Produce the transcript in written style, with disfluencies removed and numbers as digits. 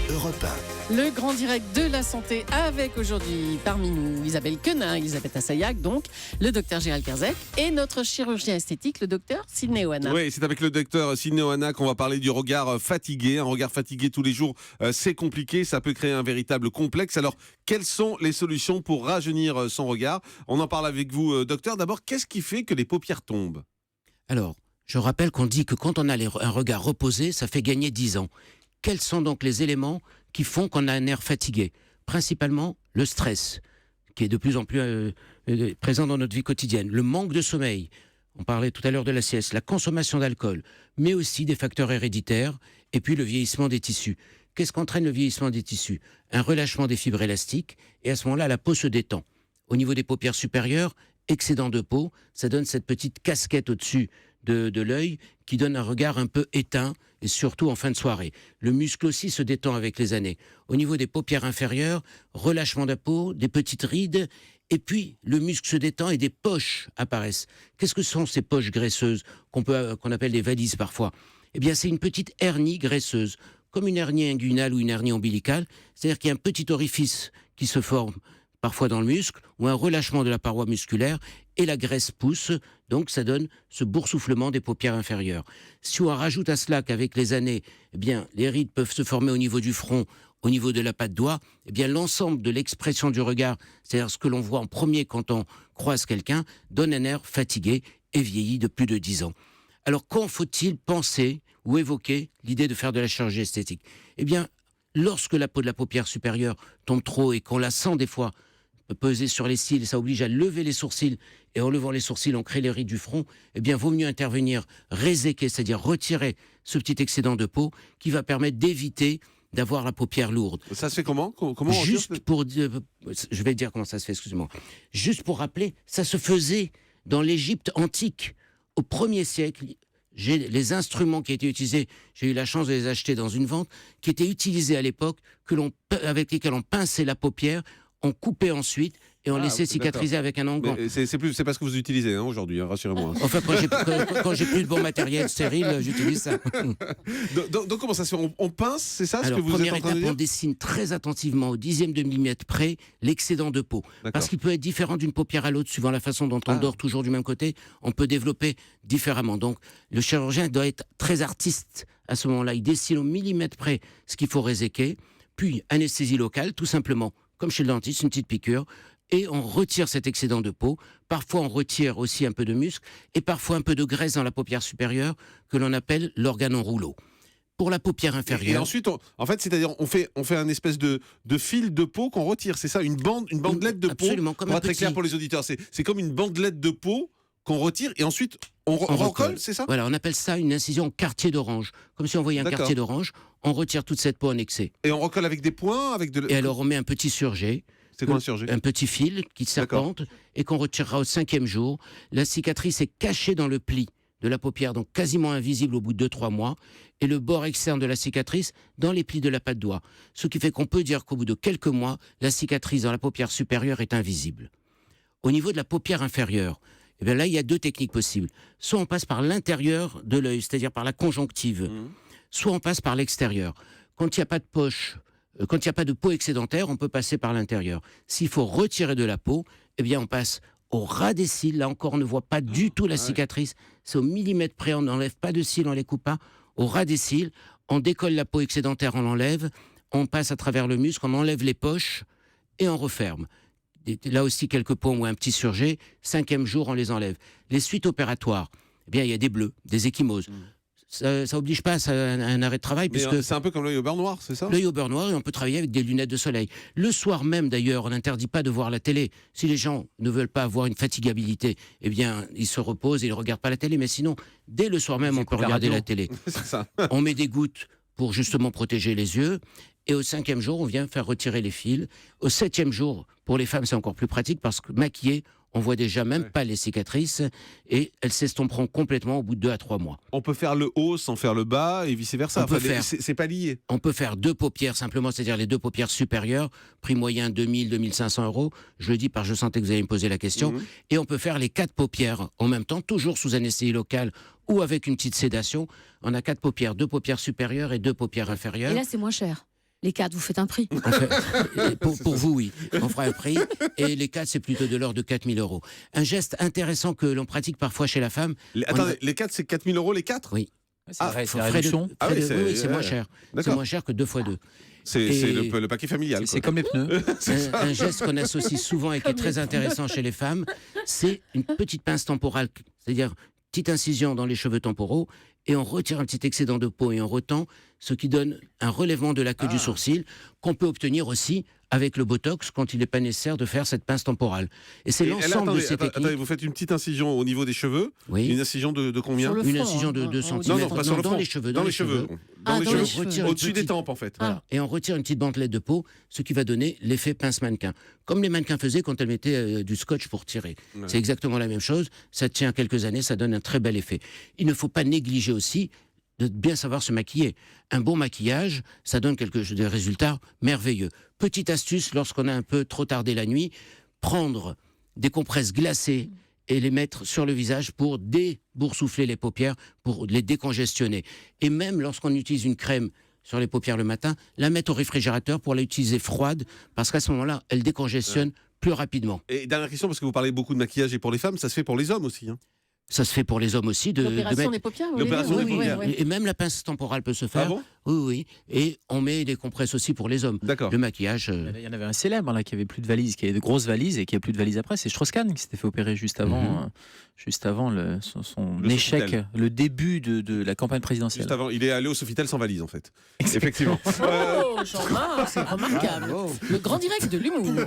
Europe 1. Le grand direct de la santé avec aujourd'hui parmi nous Isabelle Quenin, Elisabeth Assayag, donc le docteur Gérald Kierzek et notre chirurgien esthétique, le docteur Sidney Oana. Oui, c'est avec le docteur Sidney Oana qu'on va parler du regard fatigué. Un regard fatigué tous les jours, c'est compliqué, ça peut créer un véritable complexe. Alors, quelles sont les solutions pour rajeunir son regard? On en parle avec vous, docteur. D'abord, qu'est-ce qui fait que les paupières tombent? Alors, je rappelle qu'on dit que quand on a un regard reposé, ça fait gagner 10 ans. Quels sont donc les éléments qui font qu'on a un air fatigué? Principalement le stress, qui est de plus en plus présent dans notre vie quotidienne, le manque de sommeil, on parlait tout à l'heure de la sieste, la consommation d'alcool, mais aussi des facteurs héréditaires, et puis le vieillissement des tissus. Qu'est-ce qu'entraîne le vieillissement des tissus? Un relâchement des fibres élastiques, et à ce moment-là, la peau se détend. Au niveau des paupières supérieures, excédent de peau, ça donne cette petite casquette au-dessus de l'œil qui donne un regard un peu éteint et surtout en fin de soirée. Le muscle aussi se détend avec les années. Au niveau des paupières inférieures, relâchement de la peau, des petites rides et puis le muscle se détend et des poches apparaissent. Qu'est-ce que sont ces poches graisseuses qu'on appelle des valises parfois? Eh bien, c'est une petite hernie graisseuse, comme une hernie inguinale ou une hernie ombilicale, c'est-à-dire qu'il y a un petit orifice qui se forme parfois dans le muscle, ou un relâchement de la paroi musculaire, et la graisse pousse, donc ça donne ce boursouflement des paupières inférieures. Si on rajoute à cela qu'avec les années, eh bien, les rides peuvent se former au niveau du front, au niveau de la patte doigt, eh bien, l'ensemble de l'expression du regard, c'est-à-dire ce que l'on voit en premier quand on croise quelqu'un, donne un air fatigué et vieilli de plus de 10 ans. Alors, quand faut-il penser ou évoquer l'idée de faire de la chirurgie esthétique? Eh bien, lorsque la peau de la paupière supérieure tombe trop et qu'on la sent des fois peser sur les cils, ça oblige à lever les sourcils, et en levant les sourcils, on crée les rides du front, eh bien, vaut mieux intervenir, réséquer, c'est-à-dire retirer ce petit excédent de peau qui va permettre d'éviter d'avoir la paupière lourde. Ça se fait comment on Juste pour dire, je vais dire comment ça se fait, excusez-moi. Juste pour rappeler, ça se faisait dans l'Égypte antique, au 1er siècle. J'ai les instruments qui étaient utilisés, j'ai eu la chance de les acheter dans une vente, qui étaient utilisés à l'époque, avec lesquels on pinçait la paupière, on coupait ensuite et on laissait cicatriser avec un onguent. C'est pas ce que vous utilisez aujourd'hui, rassurez-moi. Enfin, quand j'ai plus de bon matériel stérile, j'utilise ça. Donc comment ça se fait? On pince, c'est ça? Alors, ce que vous êtes en train de dire? on dessine très attentivement au 10e de millimètre près l'excédent de peau. Parce qu'il peut être différent d'une paupière à l'autre, suivant la façon dont on dort toujours du même côté. On peut développer différemment. Donc, le chirurgien doit être très artiste à ce moment-là. Il dessine au millimètre près ce qu'il faut réséquer. Puis, anesthésie locale, tout simplement, comme chez le dentiste, une petite piqûre, et on retire cet excédent de peau. Parfois, on retire aussi un peu de muscle, et parfois un peu de graisse dans la paupière supérieure, que l'on appelle l'organe en rouleau. Pour la paupière inférieure... Et ensuite, c'est-à-dire, on fait un espèce de fil de peau qu'on retire, c'est ça? Une bandelette de peau? Absolument, comme on va un être très clair pour les auditeurs, c'est comme une bandelette de peau qu'on retire, et ensuite, on recolle, c'est ça? Voilà, on appelle ça une incision quartier d'orange. Comme si on voyait un quartier d'orange, on retire toute cette peau en excès. Et on recolle avec des points, Et alors on met un petit surget. C'est quoi un surget? Un petit fil qui serpente et qu'on retirera au 5e jour. La cicatrice est cachée dans le pli de la paupière, donc quasiment invisible au bout de 2-3 mois, et le bord externe de la cicatrice dans les plis de la patte doigt. Ce qui fait qu'on peut dire qu'au bout de quelques mois, la cicatrice dans la paupière supérieure est invisible. Au niveau de la paupière inférieure, eh bien là, il y a 2 techniques possibles. Soit on passe par l'intérieur de l'œil, c'est-à-dire par la conjonctive, soit on passe par l'extérieur. Quand il n'y a pas de poche, quand il n'y a pas de peau excédentaire, on peut passer par l'intérieur. S'il faut retirer de la peau, eh bien on passe au ras des cils. Là encore, on ne voit pas du tout la cicatrice. C'est au millimètre près, on n'enlève pas de cils, on ne les coupe pas. Au ras des cils, on décolle la peau excédentaire, on l'enlève, on passe à travers le muscle, on enlève les poches et on referme. Là aussi, quelques paumes ou un petit surget. 5e jour, on les enlève. Les suites opératoires, eh bien, il y a des bleus, des ecchymoses. Ça oblige pas à un arrêt de travail. Puisque c'est un peu comme l'œil au beurre noir, c'est ça? L'œil au beurre noir, et on peut travailler avec des lunettes de soleil. Le soir même, d'ailleurs, on n'interdit pas de voir la télé. Si les gens ne veulent pas avoir une fatigabilité, eh bien, ils se reposent et ils ne regardent pas la télé. Mais sinon, dès le soir même, on peut regarder la télé. C'est ça. On met des gouttes pour justement protéger les yeux. Et au 5e jour, on vient faire retirer les fils. Au 7e jour, pour les femmes, c'est encore plus pratique parce que maquillées, on voit déjà même pas les cicatrices et elles s'estomperont complètement au bout de 2 à 3 mois. On peut faire le haut sans faire le bas et vice-versa. C'est pas lié. On peut faire 2 paupières simplement, c'est-à-dire les 2 paupières supérieures, prix moyen 2000-2500 euros. Je le dis parce que je sentais que vous allez me poser la question. Et on peut faire les 4 paupières en même temps, toujours sous anesthésie locale ou avec une petite sédation. On a 4 paupières, 2 paupières supérieures et 2 paupières inférieures. Et là, c'est moins cher. Les 4, vous faites un prix. On fait- pour vous, oui. On fera un prix. Et les 4, c'est plutôt de l'ordre de 4 000 euros. Un geste intéressant que l'on pratique parfois chez la femme. Attendez, les 4, c'est 4 000 euros les 4 Oui. C'est vrai, c'est la Frais de- réduction. Ah oui, frais de- oui, c'est moins ouais. cher. C'est D'accord. moins cher que 2 x 2. C'est Et- le paquet familial. C'est quoi. comme les pneus. Un geste qu'on associe souvent et qui est très intéressant chez les femmes, c'est une petite pince temporale, c'est-à-dire petite incision dans les cheveux temporaux, et on retire un petit excédent de peau et on retend, ce qui donne un relèvement de la queue du sourcil qu'on peut obtenir aussi avec le Botox quand il n'est pas nécessaire de faire cette pince temporale. Et c'est Et là, l'ensemble de ces attendez, techniques. vous faites une petite incision au niveau des cheveux. Oui. Une incision de combien Sur le Une front, incision de hein, 2 en- cm. Non, non, pas sur le dans front. les cheveux. Dans les cheveux. Ah, Dans les dans les cheveux. cheveux. Au-dessus des Petit- tempes, en fait. Voilà. Et on retire une petite bandelette de peau, ce qui va donner l'effet pince mannequin. Comme les mannequins faisaient quand elles mettaient du scotch pour tirer. Ouais. C'est exactement la même chose. Ça tient quelques années, ça donne un très bel effet. Il ne faut pas négliger aussi de bien savoir se maquiller. Un bon maquillage, ça donne des résultats merveilleux. Petite astuce, lorsqu'on a un peu trop tardé la nuit, prendre des compresses glacées et les mettre sur le visage pour déboursoufler les paupières, pour les décongestionner. Et même lorsqu'on utilise une crème sur les paupières le matin, la mettre au réfrigérateur pour l'utiliser froide, parce qu'à ce moment-là, elle décongestionne plus rapidement. Et dernière question, parce que vous parlez beaucoup de maquillage et pour les femmes, ça se fait pour les hommes aussi. Hein. Ça se fait pour les hommes aussi de L'opération mettre... des paupières, vous voulez L'opération dire des Oui, paupières. oui, oui. Et même la pince temporale peut se faire. Ah bon Oui. Et on met des compresses aussi pour les hommes. D'accord. Le maquillage... Il y en avait un célèbre là, qui avait plus de valises, qui avait de grosses valises et qui a plus de valises après. C'est Strauss-Kahn qui s'était fait opérer juste avant, son Le échec, Sofitel. le début de la campagne présidentielle. Juste avant, il est allé au Sofitel sans valise, en fait. Effectivement. Oh, Jean-Marc, c'est remarquable. Le grand direct de l'humour.